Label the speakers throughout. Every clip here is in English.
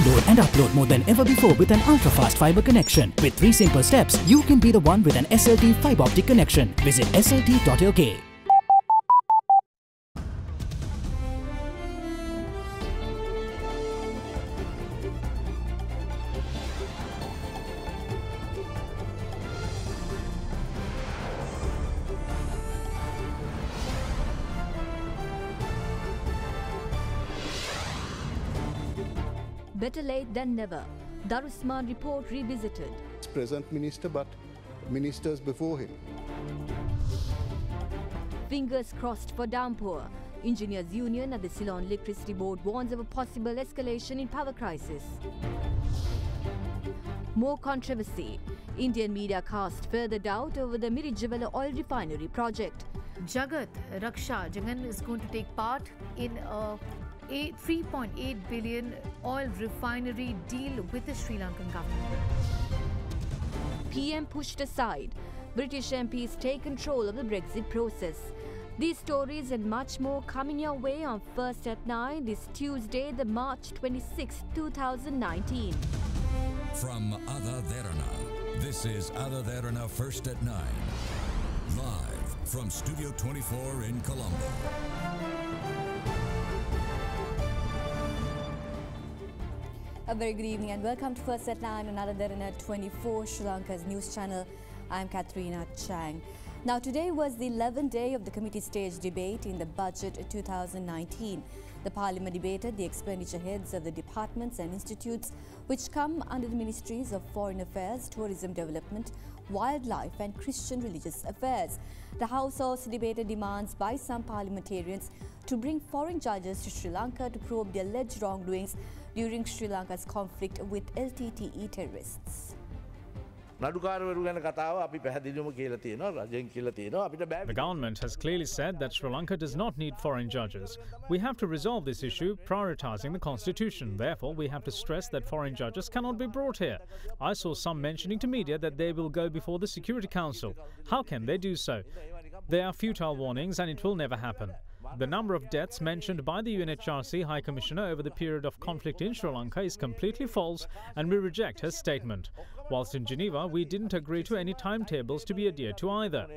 Speaker 1: Download and upload more than ever before with an ultra-fast fiber connection. With 3 simple steps, you can be the one with an SLT fiber optic connection. Visit slt.lk.
Speaker 2: Better late than never. Darusman report revisited.
Speaker 3: Present minister, but ministers before him.
Speaker 2: Fingers crossed for downpour. Engineers Union at the Ceylon Electricity Board warns of a possible escalation in power crisis. More controversy. Indian media cast further doubt over the Mirijawala oil refinery project.
Speaker 4: Jagat Raksha Jagan is going to take part in a 3.8 billion oil refinery deal with the Sri Lankan government.
Speaker 2: PM pushed aside. British MPs take control of the Brexit process. These stories and much more coming your way on First at 9 this Tuesday, the March 26, 2019.
Speaker 5: From AdaDerana, this is AdaDerana First at 9. Live from Studio 24 in Colombo.
Speaker 6: A very good evening and welcome to First at 9 on AdaDerana 24, Sri Lanka's news channel. I'm Katrina Chang. Now today was the 11th day of the committee stage debate in the budget 2019. The Parliament debated the expenditure heads of the departments and institutes which come under the Ministries of Foreign Affairs, Tourism Development, Wildlife and Christian Religious Affairs. The House also debated demands by some parliamentarians to bring foreign judges to Sri Lanka to probe the alleged wrongdoings during Sri Lanka's conflict with LTTE terrorists.
Speaker 7: The
Speaker 8: government has clearly said that Sri Lanka does not need foreign judges. We have to resolve this issue, prioritising the constitution. Therefore, we have to stress that foreign judges cannot be brought here. I saw some mentioning to media that they will go before the Security Council. How can they do so? They are futile warnings and it will never happen. The number of deaths mentioned by the UNHRC High Commissioner over the period of conflict in Sri Lanka is completely false and we reject her statement. Whilst in Geneva, we didn't agree to any timetables to be adhered to either. I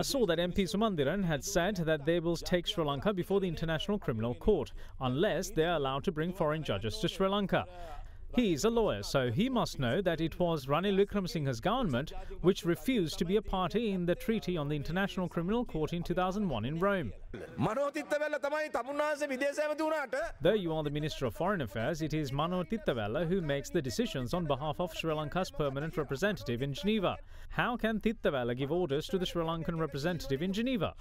Speaker 8: saw that MP Sumandiran had said that they will take Sri Lanka before the International Criminal Court, unless they are allowed to bring foreign judges to Sri Lanka. He is a lawyer, so he must know that it was Ranil Wickremesinghe's government which refused to be a party in the Treaty on the International Criminal Court in 2001 in Rome. Though you are the Minister of Foreign Affairs, it is Mano Tittawala who makes the decisions on behalf of Sri Lanka's permanent representative in Geneva. How can Tittawala give orders to the Sri Lankan representative in Geneva?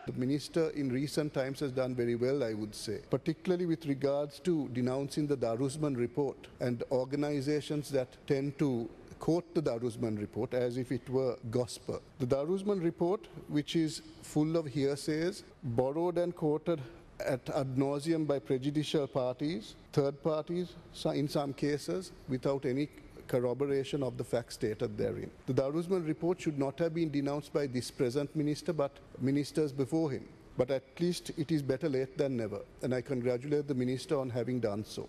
Speaker 3: The minister in recent times has done very well, I would say, particularly with regards to denouncing the Darusman report and organizations that tend to quote the Darusman report as if it were gospel. The Darusman report, which is full of hearsays, borrowed and quoted ad nauseum by prejudicial parties, third parties, in some cases, without any corroboration of the facts stated therein. The Darusman report should not have been denounced by this present minister, but ministers before him. But at least it is better late than never, and I congratulate the minister on having done so.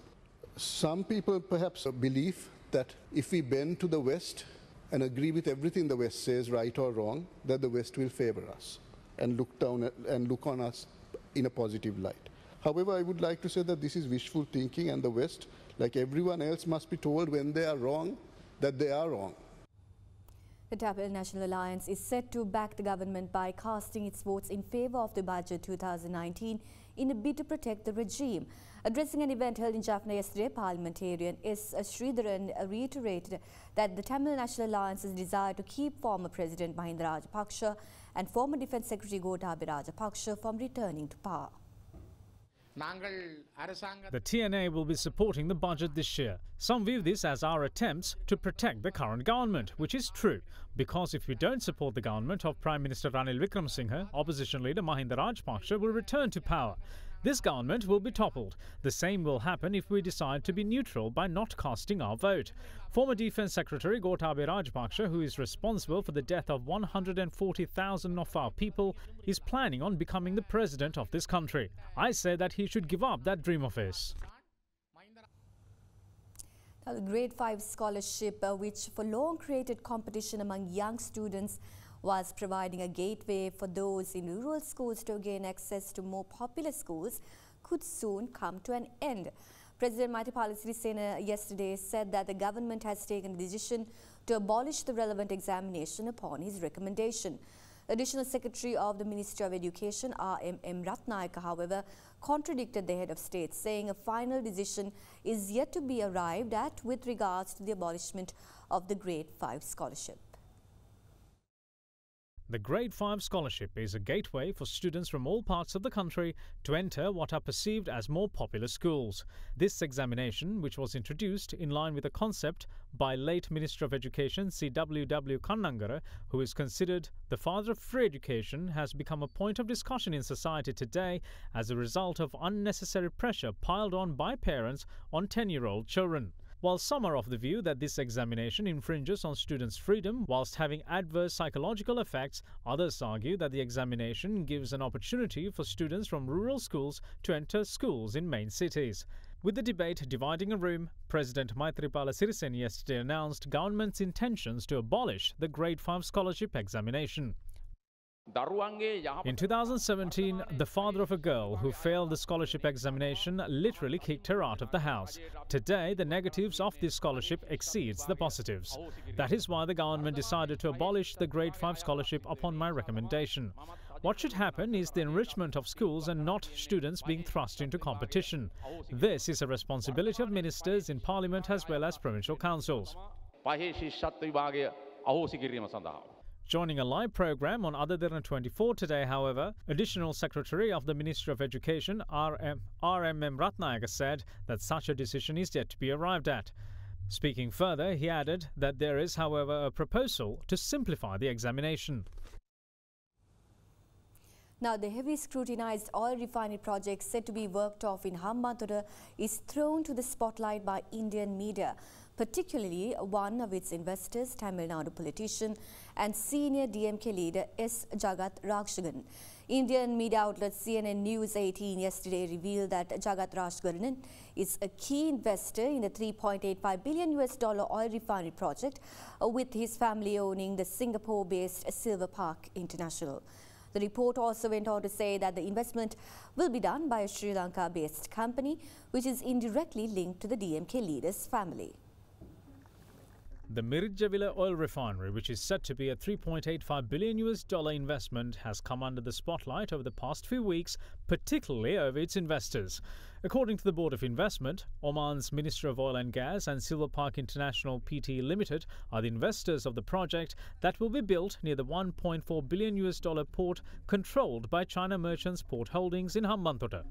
Speaker 3: Some people perhaps believe that if we bend to the West and agree with everything the West says, right or wrong, that the West will favor us and look on us in a positive light. However, I would like to say that this is wishful thinking, and the West, like everyone else, must be told when they are wrong that they are wrong.
Speaker 6: The Tamil National Alliance is set to back the government by casting its votes in favour of the budget 2019 in a bid to protect the regime. Addressing an event held in Jaffna yesterday, parliamentarian S. Sridharan reiterated that the Tamil National Alliance's desire to keep former President Mahinda Rajapaksa and former Defence Secretary Gotabaya Rajapaksa from returning to power.
Speaker 8: The TNA will be supporting the budget this year. Some view this as our attempts to protect the current government, which is true, because if we don't support the government of Prime Minister Ranil Wickremesinghe, opposition leader Mahinda Rajapaksa will return to power. this government will be toppled. The same will happen if we decide to be neutral by not casting our vote. Former Defence Secretary Gotabaya Rajapaksa, who is responsible for the death of 140,000 of our people, is planning on becoming the president of this country. I say that he should give up that dream of his.
Speaker 6: Now, the Grade 5 scholarship, which for long created competition among young students, was providing a gateway for those in rural schools to gain access to more popular schools, could soon come to an end. President Maithripala Sirisena yesterday said that the government has taken a decision to abolish the relevant examination upon his recommendation. Additional Secretary of the Ministry of Education, R.M. Ratnayaka, however, contradicted the head of state, saying a final decision is yet to be arrived at with regards to the abolishment of the Grade 5 scholarship.
Speaker 8: The Grade 5 scholarship is a gateway for students from all parts of the country to enter what are perceived as more popular schools. This examination, which was introduced in line with a concept by late Minister of Education C.W.W. Kannangara, who is considered the father of free education, has become a point of discussion in society today as a result of unnecessary pressure piled on by parents on 10-year-old children. While some are of the view that this examination infringes on students' freedom whilst having adverse psychological effects, others argue that the examination gives an opportunity for students from rural schools to enter schools in main cities. With the debate dividing a room, President Maithripala Sirisena yesterday announced government's intentions to abolish the Grade 5 scholarship examination. In 2017, the father of a girl who failed the scholarship examination literally kicked her out of the house. Today, the negatives of this scholarship exceeds the positives. That is why the government decided to abolish the Grade 5 scholarship upon my recommendation. What should happen is the enrichment of schools and not students being thrust into competition. This is a responsibility of ministers in Parliament as well as provincial councils. Joining a live program on AdaDerana 24 today, however, Additional Secretary of the Ministry of Education, R.M. Ratnayaka, said that such a decision is yet to be arrived at. Speaking further, he added that there is, however, a proposal to simplify the examination.
Speaker 6: Now, the heavily scrutinized oil refinery project said to be worked off in Hambantota is thrown to the spotlight by Indian media, particularly one of its investors, Tamil Nadu politician and senior DMK leader S. Jagat Rakshaganan. Indian media outlet CNN News 18 yesterday revealed that Jagat Rakshaganan is a key investor in the $3.85 billion oil refinery project, with his family owning the Singapore-based Silver Park International. The report also went on to say that the investment will be done by a Sri Lanka-based company, which is indirectly linked to the DMK leader's family.
Speaker 8: The Mirijavila oil refinery, which is said to be a $3.85 billion investment, has come under the spotlight over the past few weeks, particularly over its investors. According to the Board of Investment, Oman's Minister of Oil and Gas and Silver Park International Pte Limited are the investors of the project that will be built near the $1.4 billion port controlled by China Merchants Port Holdings in Hambantota.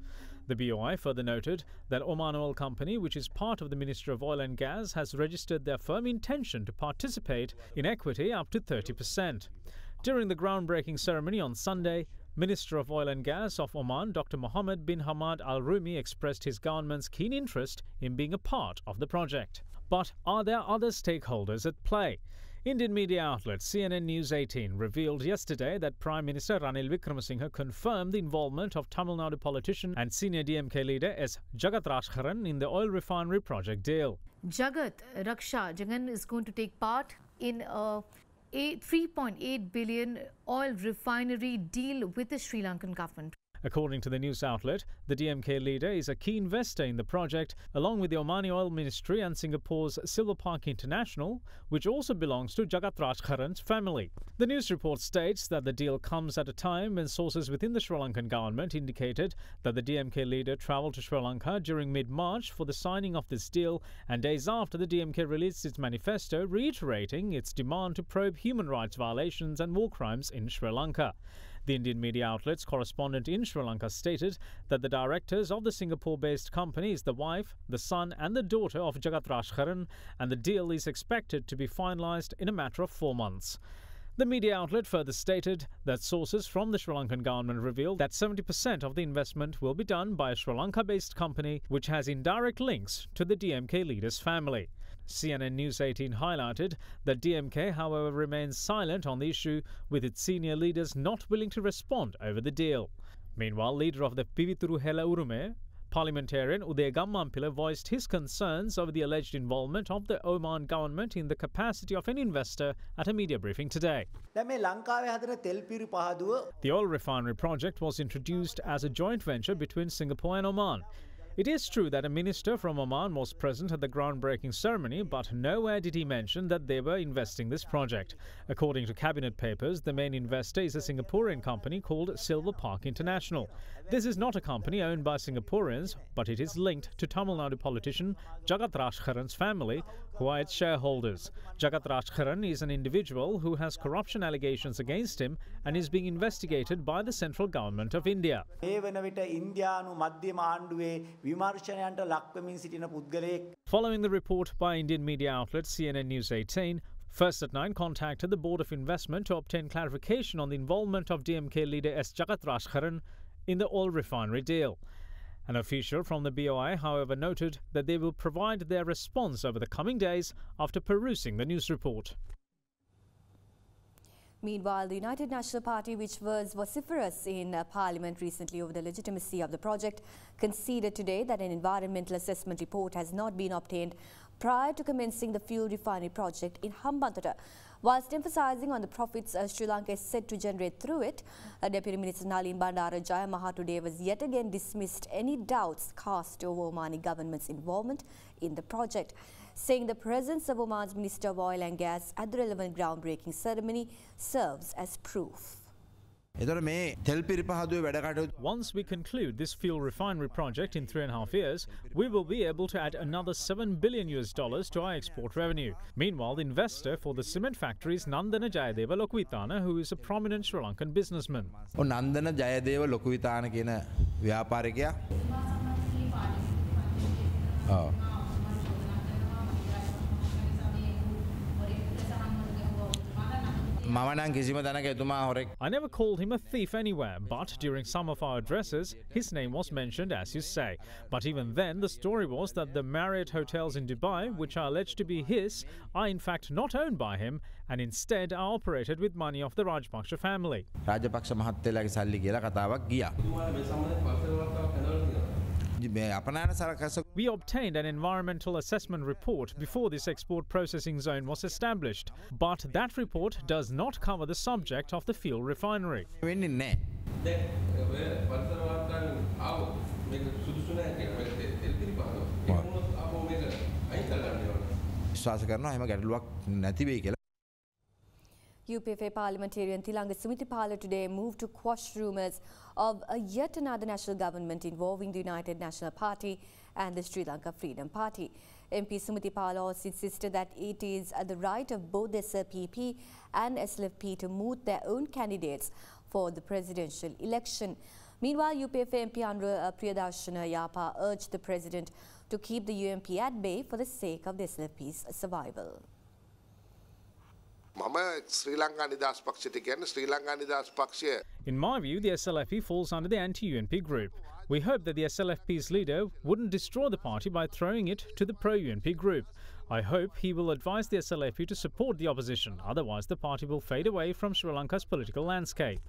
Speaker 8: The BOI further noted that Oman Oil Company, which is part of the Ministry of Oil and Gas, has registered their firm intention to participate in equity up to 30%. During the groundbreaking ceremony on Sunday, Minister of Oil and Gas of Oman, Dr. Mohammed bin Hamad Al Rumi, expressed his government's keen interest in being a part of the project. But are there other stakeholders at play? Indian media outlet CNN News 18 revealed yesterday that Prime Minister Ranil Wickremesinghe confirmed the involvement of Tamil Nadu politician and senior DMK leader S. Jagat Rakshaganan in the oil refinery project deal.
Speaker 4: Jagat Rakshaganan is going to take part in a $3.8 billion oil refinery deal with the Sri Lankan government.
Speaker 8: According to the news outlet, the DMK leader is a key investor in the project, along with the Omani Oil Ministry and Singapore's Silver Park International, which also belongs to Jagat Rakshagaran's family. The news report states that the deal comes at a time when sources within the Sri Lankan government indicated that the DMK leader travelled to Sri Lanka during mid-March for the signing of this deal, and days after the DMK released its manifesto reiterating its demand to probe human rights violations and war crimes in Sri Lanka. The Indian media outlet's correspondent in Sri Lanka stated that the directors of the Singapore-based company is the wife, the son and the daughter of Jagat Rakshaganan, and the deal is expected to be finalised in a matter of 4 months. The media outlet further stated that sources from the Sri Lankan government revealed that 70% of the investment will be done by a Sri Lanka-based company which has indirect links to the DMK leader's family. CNN News 18 highlighted that DMK, however, remains silent on the issue, with its senior leaders not willing to respond over the deal. Meanwhile, leader of the Pivituru Hela Urume, parliamentarian Uday Gammanpila, voiced his concerns over the alleged involvement of the Oman government in the capacity of an investor at a media briefing today. The oil refinery project was introduced as a joint venture between Singapore and Oman. It is true that a minister from Oman was present at the groundbreaking ceremony, but nowhere did he mention that they were investing this project. According to cabinet papers, the main investor is a Singaporean company called Silver Park International. This is not a company owned by Singaporeans, but it is linked to Tamil Nadu politician Jagat Rajkaran's family, who are its shareholders. Jagat Rajkaran is an individual who has corruption allegations against him and is being investigated by the central government of India. Following the report by Indian media outlet CNN News 18, First at 9 contacted the Board of Investment to obtain clarification on the involvement of DMK leader S. Jagat Rajkaran in the oil refinery deal. An official from the BOI, however, noted that they will provide their response over the coming days after perusing the news report.
Speaker 6: Meanwhile, the United National Party, which was vociferous in Parliament recently over the legitimacy of the project, conceded today that an environmental assessment report has not been obtained prior to commencing the fuel refinery project in Hambantota. Whilst emphasising on the profits Sri Lanka is said to generate through it, Deputy Minister Nalin Bandara Jayamaha today was yet again dismissed any doubts cast over Omani government's involvement in the project, saying the presence of Oman's Minister of Oil and Gas at the relevant groundbreaking ceremony serves as proof.
Speaker 8: Once we conclude this fuel refinery project in 3.5 years, we will be able to add another $7 billion to our export revenue. Meanwhile, the investor for the cement factory is Nandana Jayadeva Lokuvithana, who is a prominent Sri Lankan businessman.
Speaker 7: Nandana Jayadeva Lokuvithana kena vyaparikaya. Oh.
Speaker 8: I never called him a thief anywhere, but during some of our addresses, his name was mentioned, as you say. But even then, the story was that the Marriott hotels in Dubai, which are alleged to be his, are in fact not owned by him and instead are operated with money of the Rajapaksa family. We obtained an environmental assessment report before this export processing zone was established, but that report does not cover the subject of the fuel refinery.
Speaker 6: UPFA parliamentarian Thilanga Sumitipala today moved to quash rumours of yet another national government involving the United National Party and the Sri Lanka Freedom Party. MP Sumitipala also insisted that it is the right of both the SLPP and SLFP to moot their own candidates for the presidential election. Meanwhile, UPFA MP Anura Priyadarshana Yapa urged the president to keep the UMP at bay for the sake of the SLFP's survival.
Speaker 8: In my view, the SLFP falls under the anti-UNP group. We hope that the SLFP's leader wouldn't destroy the party by throwing it to the pro-UNP group. I hope he will advise the SLFP to support the opposition, otherwise the party will fade away from Sri Lanka's political landscape.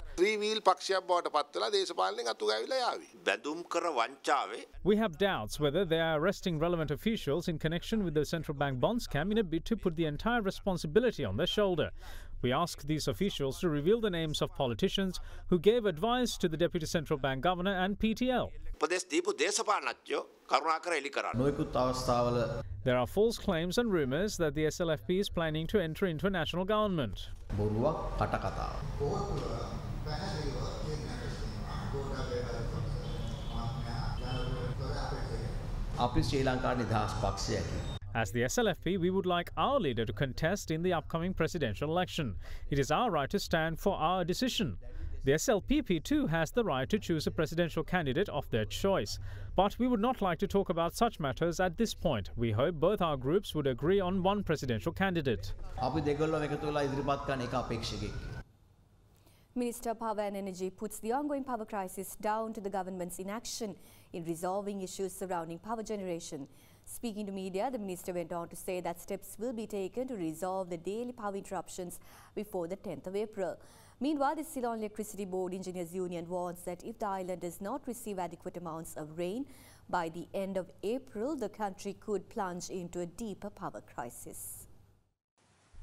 Speaker 8: We have doubts whether they are arresting relevant officials in connection with the central bank bond scam in a bid to put the entire responsibility on their shoulder. We ask these officials to reveal the names of politicians who gave advice to the Deputy Central Bank Governor and PTL. There are false claims and rumours that the SLFP is planning to enter into a national government. As the SLFP, we would like our leader to contest in the upcoming presidential election. It is our right to stand for our decision. The SLPP too has the right to choose a presidential candidate of their choice. But we would not like to talk about such matters at this point. We hope both our groups would agree on one presidential candidate.
Speaker 6: Minister of Power and Energy puts the ongoing power crisis down to the government's inaction in resolving issues surrounding power generation. Speaking to media, the minister went on to say that steps will be taken to resolve the daily power interruptions before the 10th of April. Meanwhile, the Ceylon Electricity Board Engineers Union warns that if the island does not receive adequate amounts of rain by the end of April, the country could plunge into a deeper power crisis.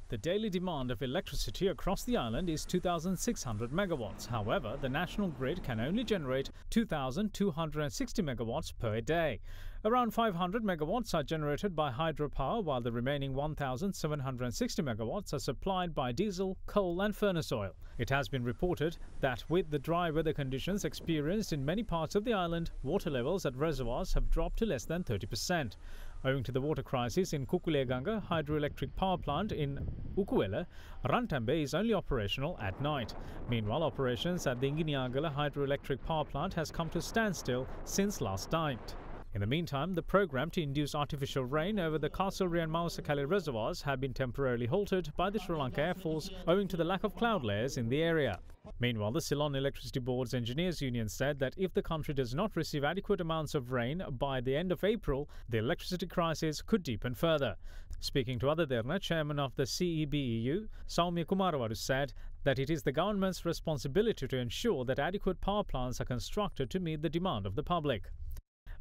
Speaker 8: The daily demand of electricity across the island is 2,600 megawatts. However, the national grid can only generate 2,260 megawatts per day. Around 500 megawatts are generated by hydropower, while the remaining 1,760 megawatts are supplied by diesel, coal and furnace oil. It has been reported that with the dry weather conditions experienced in many parts of the island, water levels at reservoirs have dropped to less than 30%. Owing to the water crisis in Kukuleganga hydroelectric power plant in Ukuwela, Rantambe is only operational at night. Meanwhile, operations at the Inginiagala hydroelectric power plant has come to a standstill since last night. In the meantime, the program to induce artificial rain over the Kasuri and Mausakale reservoirs have been temporarily halted by the Sri Lanka Air Force owing to the lack of cloud layers in the area. Meanwhile, the Ceylon Electricity Board's Engineers Union said that if the country does not receive adequate amounts of rain by the end of April, the electricity crisis could deepen further. Speaking to AdaDerana, chairman of the CEBEU, Saumya Kumarawadu said that it is the government's responsibility to ensure that adequate power plants are constructed to meet the demand of the public.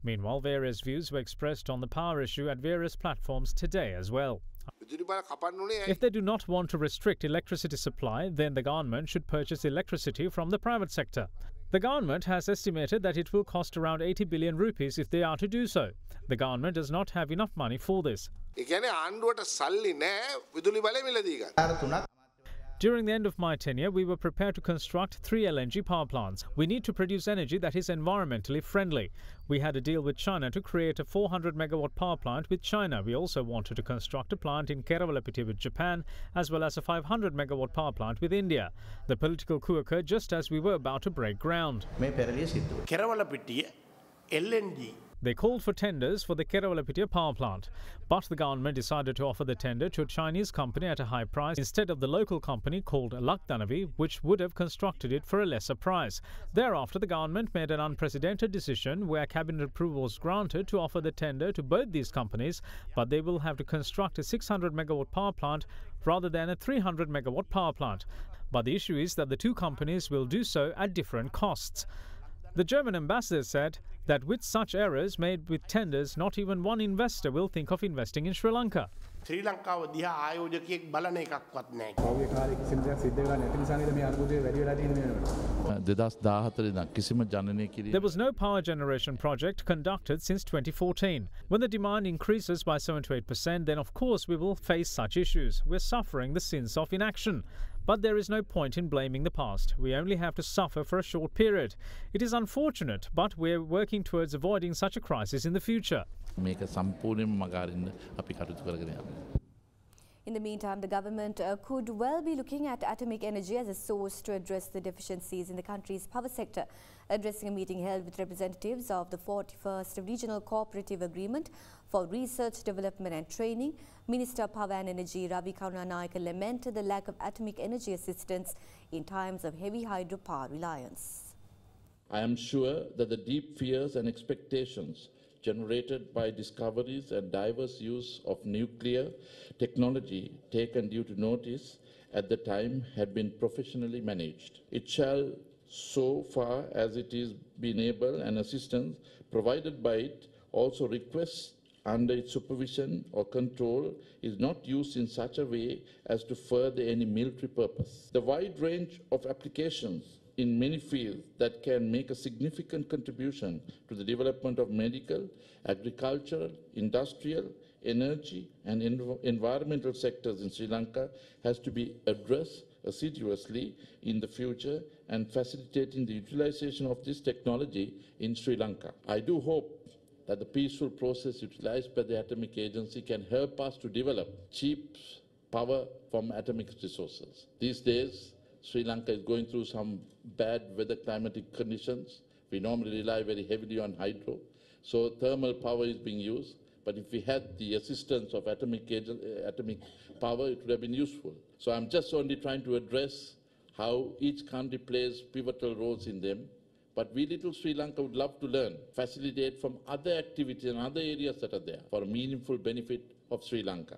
Speaker 8: Meanwhile, various views were expressed on the power issue at various platforms today as well. If they do not want to restrict electricity supply, then the government should purchase electricity from the private sector. The government has estimated that it will cost around 80 billion rupees if they are to do so. The government does not have enough money for this. During the end of my tenure, we were prepared to construct 3 LNG power plants. We need to produce energy that is environmentally friendly. We had a deal with China to create a 400 megawatt power plant with China. We also wanted to construct a plant in Kerawalapitiya with Japan, as well as a 500 megawatt power plant with India. The political coup occurred just as we were about to break ground.
Speaker 9: Kerawalapitiya LNG.
Speaker 8: They called for tenders for the Kerawalapitiya power plant, but the government decided to offer the tender to a Chinese company at a high price instead of the local company called Lakdanavi, which would have constructed it for a lesser price. Thereafter, the government made an unprecedented decision where cabinet approval was granted to offer the tender to both these companies, but they will have to construct a 600 megawatt power plant rather than a 300 megawatt power plant. But the issue is that the two companies will do so at different costs. The German ambassador said that with such errors made with tenders, not even one investor will think of investing in Sri Lanka.
Speaker 9: ශ්‍රී ලංකාව දිහා ආයෝජකයෙක් බලන එකක්වත් නැහැ.
Speaker 8: There was no power generation project conducted since 2014. When the demand increases by 7 to 8%, then of course we will face such issues. We're suffering the sins of inaction. But there is no point in blaming the past. We only have to suffer for a short period. It is unfortunate, but we're working towards avoiding such a crisis in the future.
Speaker 6: In the meantime, the government could well be looking at atomic energy as a source to address the deficiencies in the country's power sector. Addressing a meeting held with representatives of the 41st Regional Cooperative Agreement for Research, Development and Training, Minister of Power and Energy Ravi Karunanayake lamented the lack of atomic energy assistance in times of heavy hydropower reliance.
Speaker 10: I am sure that the deep fears and expectations generated by discoveries and diverse use of nuclear technology taken due to notice at the time had been professionally managed. It shall, so far as it is been able, and assistance provided by it also requests under its supervision or control is not used in such a way as to further any military purpose. The wide range of applications in many fields that can make a significant contribution to the development of medical, agricultural, industrial, energy and environmental sectors in Sri Lanka has to be addressed assiduously in the future and facilitating the utilization of this technology in Sri Lanka. I do hope that the peaceful process utilized by the Atomic Agency can help us to develop cheap power from atomic resources. These days, Sri Lanka is going through some bad weather climatic conditions. We normally rely very heavily on hydro. So thermal power is being used. But if we had the assistance of atomic power, it would have been useful. So I'm just only trying to address how each country plays pivotal roles in them. But we little Sri Lanka would love to learn, facilitate from other activities and other areas that are there for a meaningful benefit of Sri Lanka.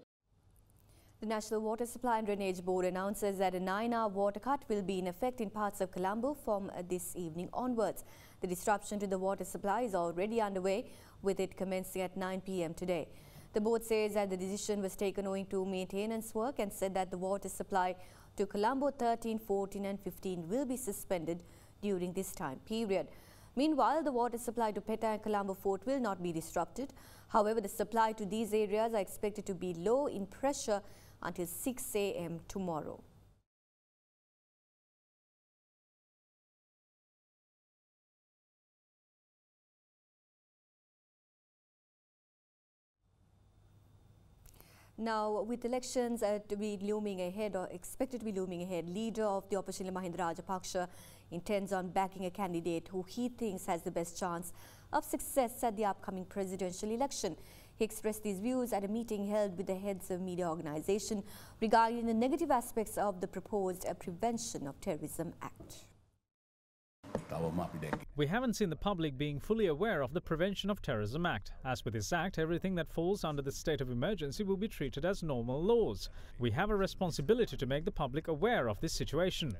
Speaker 6: The National Water Supply and Drainage Board announces that a 9-hour water cut will be in effect in parts of Colombo from this evening onwards. The disruption to the water supply is already underway, with it commencing at 9 p.m. today. The board says that the decision was taken owing to maintenance work and said that the water supply to Colombo 13, 14 and 15 will be suspended during this time period. Meanwhile, the water supply to Petta and Colombo Fort will not be disrupted. However, the supply to these areas are expected to be low in pressure until 6 a.m. tomorrow. Now, with elections to be looming ahead or expected to be looming ahead, leader of the opposition Mahinda Rajapaksa intends on backing a candidate who he thinks has the best chance of success at the upcoming presidential election. He expressed these views at a meeting held with the heads of media organization regarding the negative aspects of the proposed Prevention of Terrorism Act.
Speaker 8: We haven't seen the public being fully aware of the Prevention of Terrorism Act. As with this act, everything that falls under the state of emergency will be treated as normal laws. We have a responsibility to make the public aware of this situation.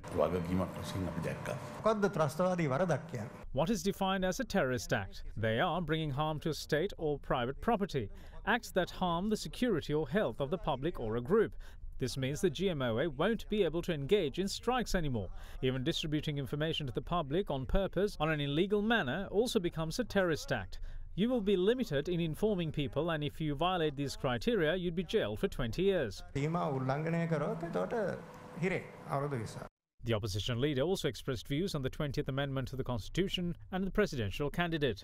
Speaker 8: What is defined as a terrorist act? They are bringing harm to a state or private property, acts that harm the security or health of the public or a group. This means the GMOA won't be able to engage in strikes anymore. Even distributing information to the public on purpose or in an illegal manner also becomes a terrorist act. You will be limited in informing people, and if you violate these criteria, you'd be jailed for 20 years. The opposition leader also expressed views on the 20th Amendment to the Constitution and the presidential candidate.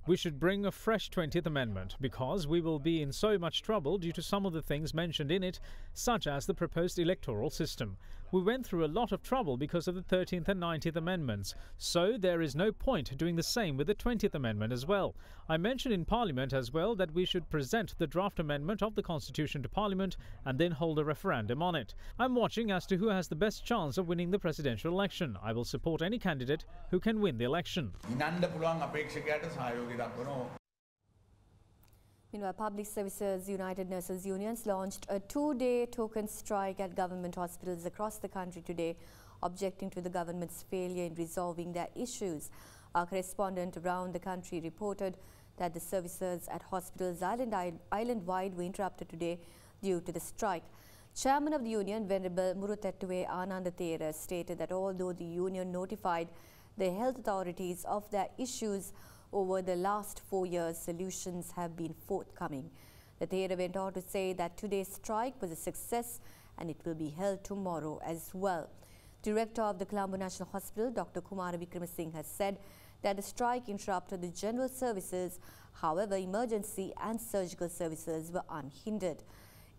Speaker 8: We should bring a fresh 20th Amendment because we will be in so much trouble due to some of the things mentioned in it, such as the proposed electoral system. We went through a lot of trouble because of the 13th and 19th Amendments, so there is no point doing the same with the 20th Amendment as well. I mentioned in Parliament as well that we should present the draft amendment of the Constitution to Parliament and then hold a referendum on it. I'm watching as to who has the best chance of winning the presidential election. I will support any candidate who can win the election.
Speaker 6: Meanwhile, Public Services United Nurses Unions launched a 2-day token strike at government hospitals across the country today, objecting to the government's failure in resolving their issues. Our correspondent around the country reported that the services at hospitals island-wide were interrupted today due to the strike. Chairman of the union, Venerable Murutettuwe Anandathera, stated that although the union notified the health authorities of their issues over the last 4 years, solutions have been forthcoming. The Thera went on to say that today's strike was a success and it will be held tomorrow as well. Director of the Colombo National Hospital, Dr. Kumara Wickramasinghe, has said that the strike interrupted the general services. However, emergency and surgical services were unhindered.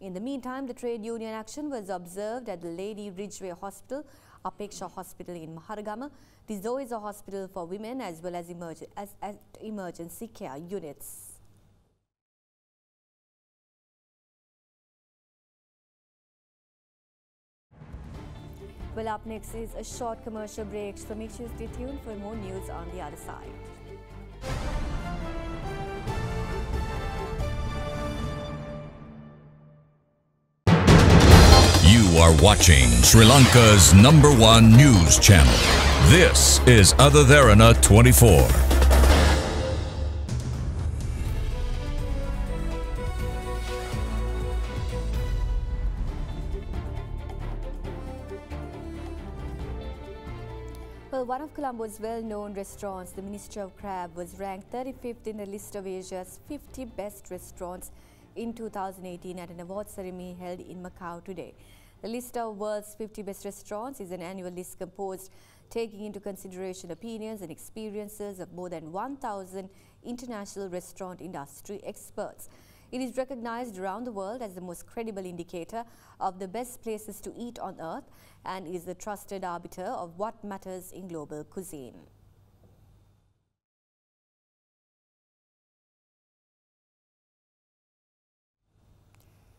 Speaker 6: In the meantime, the trade union action was observed at the Lady Ridgeway Hospital, Apeksha Hospital in Maharagama, the Zoiza Hospital for Women, as well as emergency care units. Well, up next is a short commercial break, so make sure you stay tuned for more news on the other side.
Speaker 5: You are watching Sri Lanka's #1 news channel. This is AdaDerana 24.
Speaker 6: Well, one of Colombo's well-known restaurants, the Ministry of Crab, was ranked 35th in the list of Asia's 50 best restaurants in 2018 at an award ceremony held in Macau today. The list of world's 50 best restaurants is an annual list composed taking into consideration opinions and experiences of more than 1,000 international restaurant industry experts. It is recognized around the world as the most credible indicator of the best places to eat on earth and is the trusted arbiter of what matters in global cuisine.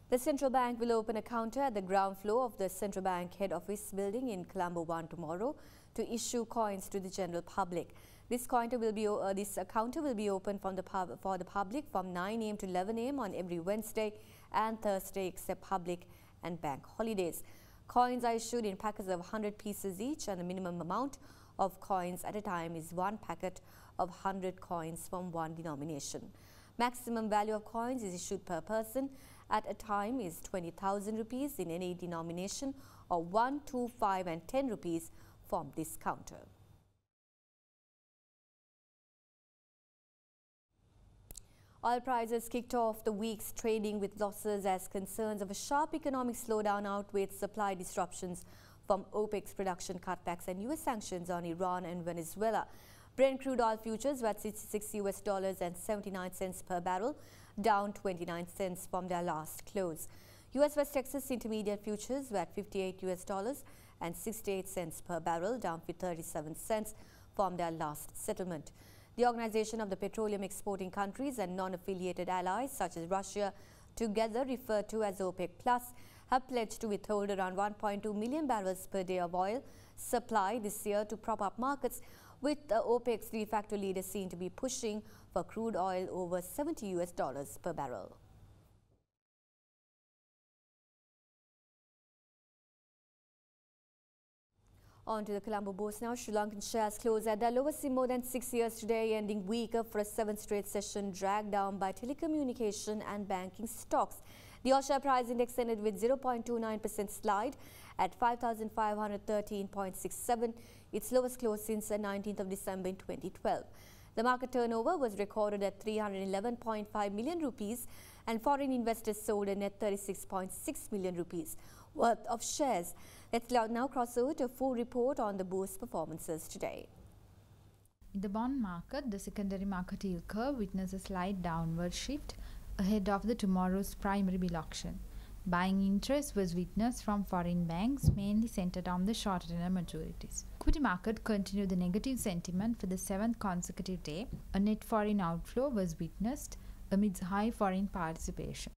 Speaker 6: The central bank will open a counter at the ground floor of the central bank head office building in Colombo 1 tomorrow to issue coins to the general public. This counter will be open for the public from 9 a.m. to 11 a.m. on every Wednesday and Thursday except public and bank holidays. Coins are issued in packets of 100 pieces each, and the minimum amount of coins at a time is one packet of 100 coins from one denomination. Maximum value of coins is issued per person at a time is 20,000 rupees in any denomination, or 1, 2, 5 and 10 rupees from this counter. Oil prices kicked off the week's trading with losses as concerns of a sharp economic slowdown outweighed supply disruptions from OPEC's production cutbacks and U.S. sanctions on Iran and Venezuela. Brent crude oil futures were at $66.79 per barrel, down 29 cents from their last close. U.S. West Texas Intermediate futures were at $58.68 per barrel, down 37 cents from their last settlement. The Organization of the Petroleum Exporting Countries and non-affiliated allies such as Russia, together referred to as OPEC+, have pledged to withhold around 1.2 million barrels per day of oil supply this year to prop up markets, with OPEC's de facto leader seen to be pushing for crude oil over $70 per barrel. On to the Colombo Bourse now. Sri Lankan shares closed at their lowest in more than 6 years today, ending weaker for a 7th straight session, dragged down by telecommunication and banking stocks. The all-share price index ended with 0.29% slide at 5,513.67, its lowest close since the 19th of December in 2012. The market turnover was recorded at 311.5 million rupees, and foreign investors sold a net 36.6 million rupees worth of shares. Let's now cross over to a full report on the Bourse performances today.
Speaker 11: In the bond market, the secondary market yield curve witnessed a slight downward shift ahead of the tomorrow's primary bill auction. Buying interest was witnessed from foreign banks, mainly centered on the short-term maturities. Equity market continued the negative sentiment for the 7th consecutive day. A net foreign outflow was witnessed amidst high foreign participation.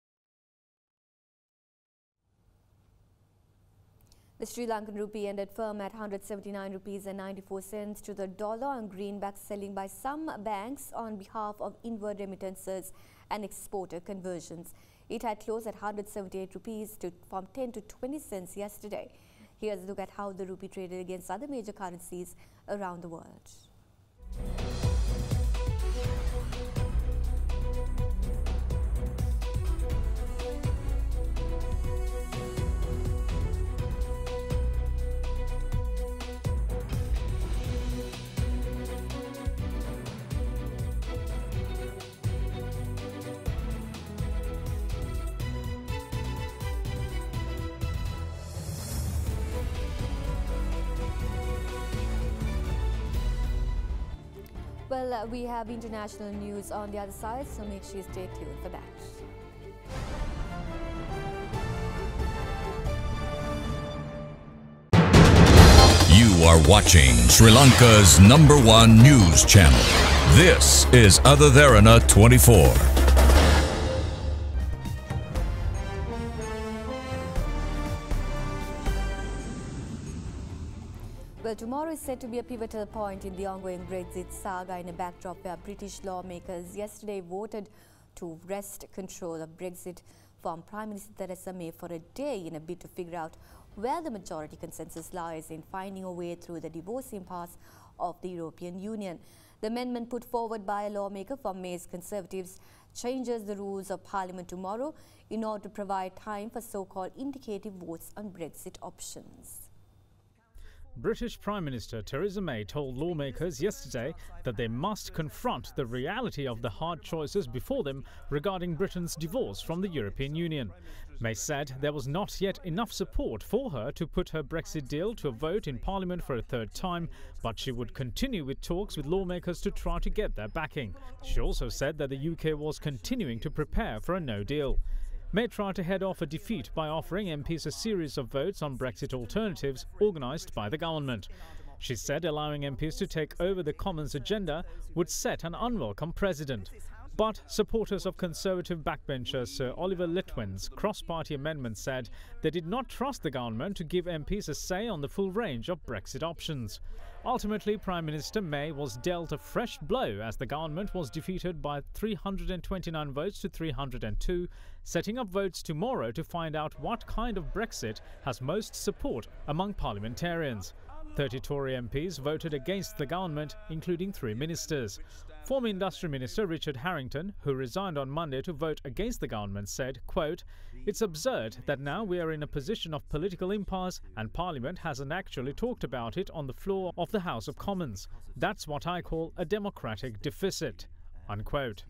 Speaker 6: The Sri Lankan rupee ended firm at 179 rupees and 94 cents to the dollar on greenback selling by some banks on behalf of inward remittances and exporter conversions. It had closed at 178 rupees from 10 to 20 cents yesterday. Here's a look at how the rupee traded against other major currencies around the world. Well, we have international news on the other side, so make sure you stay tuned for that.
Speaker 5: You are watching Sri Lanka's #1 news channel. This is AdaDerana 24.
Speaker 6: Well, tomorrow is said to be a pivotal point in the ongoing Brexit saga in a backdrop where British lawmakers yesterday voted to wrest control of Brexit from Prime Minister Theresa May for a day in a bid to figure out where the majority consensus lies in finding a way through the divorce impasse of the European Union. The amendment put forward by a lawmaker from May's Conservatives changes the rules of Parliament tomorrow in order to provide time for so-called indicative votes on Brexit options.
Speaker 8: British Prime Minister Theresa May told lawmakers yesterday that they must confront the reality of the hard choices before them regarding Britain's divorce from the European Union. May said there was not yet enough support for her to put her Brexit deal to a vote in Parliament for a third time, but she would continue with talks with lawmakers to try to get their backing. She also said that the UK was continuing to prepare for a no deal. May tried to head off a defeat by offering MPs a series of votes on Brexit alternatives organised by the government. She said allowing MPs to take over the Commons agenda would set an unwelcome precedent. But supporters of Conservative backbencher Sir Oliver Litwin's cross-party amendment said they did not trust the government to give MPs a say on the full range of Brexit options. Ultimately, Prime Minister May was dealt a fresh blow as the government was defeated by 329 votes to 302, setting up votes tomorrow to find out what kind of Brexit has most support among parliamentarians. 30 Tory MPs voted against the government, including 3 ministers. Former Industry Minister Richard Harrington, who resigned on Monday to vote against the government, said, quote, "It's absurd that now we are in a position of political impasse and Parliament hasn't actually talked about it on the floor of the House of Commons. That's what I call a democratic deficit," unquote.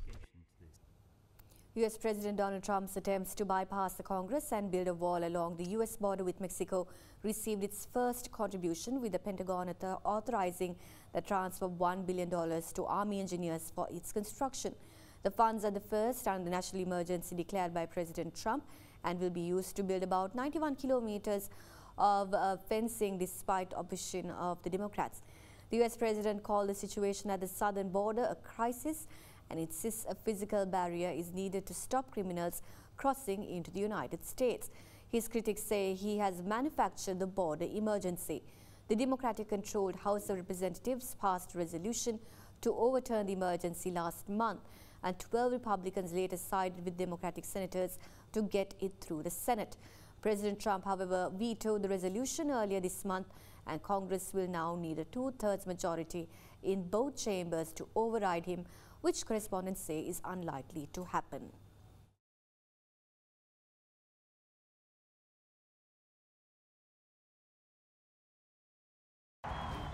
Speaker 6: US President Donald Trump's attempts to bypass the Congress and build a wall along the US border with Mexico received its first contribution, with the Pentagon authorizing the transfer of $1 billion to Army engineers for its construction. The funds are the first under the national emergency declared by President Trump and will be used to build about 91 kilometers of fencing despite opposition of the Democrats. The US President called the situation at the southern border a crisis and insists a physical barrier is needed to stop criminals crossing into the United States. His critics say he has manufactured the border emergency. The Democratic-controlled House of Representatives passed a resolution to overturn the emergency last month, and 12 Republicans later sided with Democratic senators to get it through the Senate. President Trump, however, vetoed the resolution earlier this month, and Congress will now need a 2/3 majority in both chambers to override him, which correspondents say is unlikely to happen.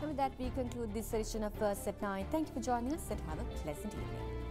Speaker 6: And with that, we conclude this edition of First at 9. Thank you for joining us and have a pleasant evening.